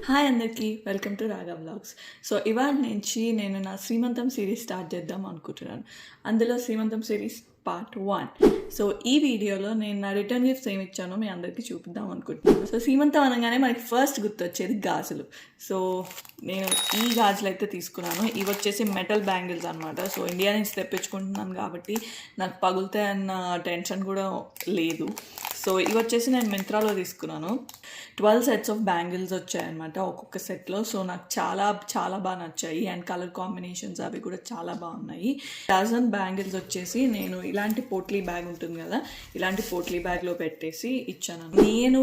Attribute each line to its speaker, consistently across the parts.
Speaker 1: Hi అందరికీ, welcome to రాగా vlogs. So ఇవాళ నుంచి నేను నా శ్రీమంతం సిరీస్ స్టార్ట్ చేద్దాం అనుకుంటున్నాను. అందులో శ్రీమంతం సిరీస్ పార్ట్ 1. సో ఈ వీడియోలో నేను నా రిటర్న్ గిఫ్ట్స్ ఏమి ఇచ్చానో మీ అందరికీ చూపిద్దాం అనుకుంటున్నాను. సో శ్రీమంతం అనగానే మనకి ఫస్ట్ గుర్తొచ్చేది గాజులు. సో నేను ఈ గాజులు అయితే తీసుకున్నాను. ఇవి వచ్చేసి మెటల్ బ్యాంగిల్స్ అనమాట. సో ఇండియా నుంచి తెప్పించుకుంటున్నాను కాబట్టి నాకు పగులుతాయి అన్న టెన్షన్ కూడా లేదు. సో ఇవి వచ్చేసి నేను మింత్రాలో తీసుకున్నాను. 12 sets ఆఫ్ బ్యాంగిల్స్ వచ్చాయన్నమాట ఒక్కొక్క సెట్లో. సో నాకు చాలా చాలా బాగా నచ్చాయి అండ్ కలర్ కాంబినేషన్స్ అవి కూడా చాలా బాగున్నాయి. డజన్ బ్యాంగిల్స్ వచ్చేసి నేను ఇలాంటి పోట్లీ బ్యాగ్ ఉంటుంది కదా, ఇలాంటి పోట్లీ బ్యాగ్లో పెట్టేసి ఇచ్చాను. నేను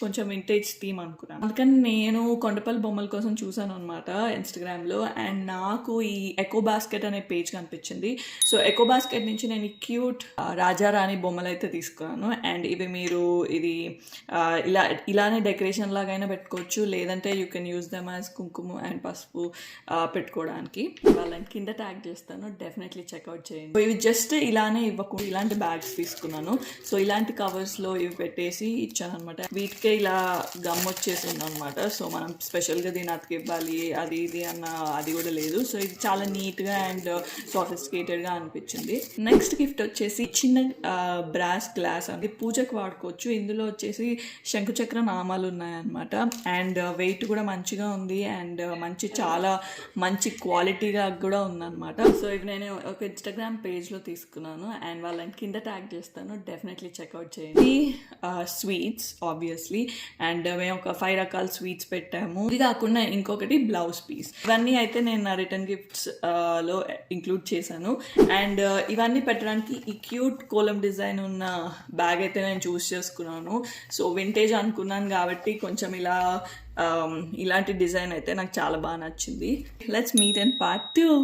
Speaker 1: కొంచెం వింటేజ్ థీమ్ అనుకున్నాను. అందుకని నేను కొండపల్లి బొమ్మల కోసం చూసాను అనమాట ఇన్స్టాగ్రామ్లో. అండ్ నాకు ఈ ఎకో బాస్కెట్ అనే పేజ్ కనిపించింది. సో ఎకో బాస్కెట్ నుంచి నేను ఈ క్యూట్ రాజారాణి బొమ్మలు అయితే తీసుకున్నాను. అండ్ ఇవి మీరు ఇది ఇలానే డెకరేషన్ లాగైనా పెట్టుకోవచ్చు, లేదంటే you can use them as కుంకుమ అండ్ పసుపు పెట్టుకోవడానికి. వాళ్ళని కింద ట్యాగ్ చేస్తాను, డెఫినెట్లీ చెక్అవుట్ చేయండి. ఇవి జస్ట్ ఇలానే ఇవ్వకుండా ఇలాంటి బ్యాగ్స్ తీసుకున్నాను. సో ఇలాంటి కవర్స్లో ఇవి పెట్టేసి ఇచ్చాను అనమాట. వీటికే ఇలా గమ్ వచ్చేసింది అనమాట. సో మనం స్పెషల్గా దీని అతికి ఇవ్వాలి అది ఇది అన్న అది కూడా లేదు. సో ఇది చాలా నీట్గా అండ్ సోఫిస్టికేటెడ్గా అనిపించింది. నెక్స్ట్ గిఫ్ట్ వచ్చేసి చిన్న బ్రాస్ గ్లాస్ అది పూజకు వాడుకోవచ్చు. ఇందులో వచ్చేసి శంకుచక్ర నామాలు ఉన్నాయన్నమాట. అండ్ వెయిట్ కూడా మంచిగా ఉంది అండ్ చాలా మంచి క్వాలిటీగా కూడా ఉందన్నమాట. సో ఇవి నేను ఒక ఇన్స్టాగ్రామ్ పేజ్లో తీసుకున్నాను అండ్ వాళ్ళని కింద ట్యాగ్ చేస్తాను, డెఫినెట్లీ చెక్అవుట్ చేయండి. స్వీట్స్ ఆబ్వియస్లీ అండ్ మేము ఒక 5 రకాల స్వీట్స్ పెట్టాము. ఇది కాకుండా ఇంకొకటి బ్లౌజ్ పీస్. ఇవన్నీ అయితే నేను నా రిటర్న్ గిఫ్ట్స్ లో ఇంక్లూడ్ చేశాను. అండ్ ఇవన్నీ పెట్టడానికి ఈ క్యూట్ కోలం డిజైన్ ఉన్న బ్యాగ్ అయితే నేను చూస్ చేసుకున్నాను. సో వింటేజ్ అనుకున్నాను కాబట్టి కొంచెం ఇలాంటి డిజైన్ అయితే నాకు చాలా బాగా నచ్చింది. Let's meet in part 2.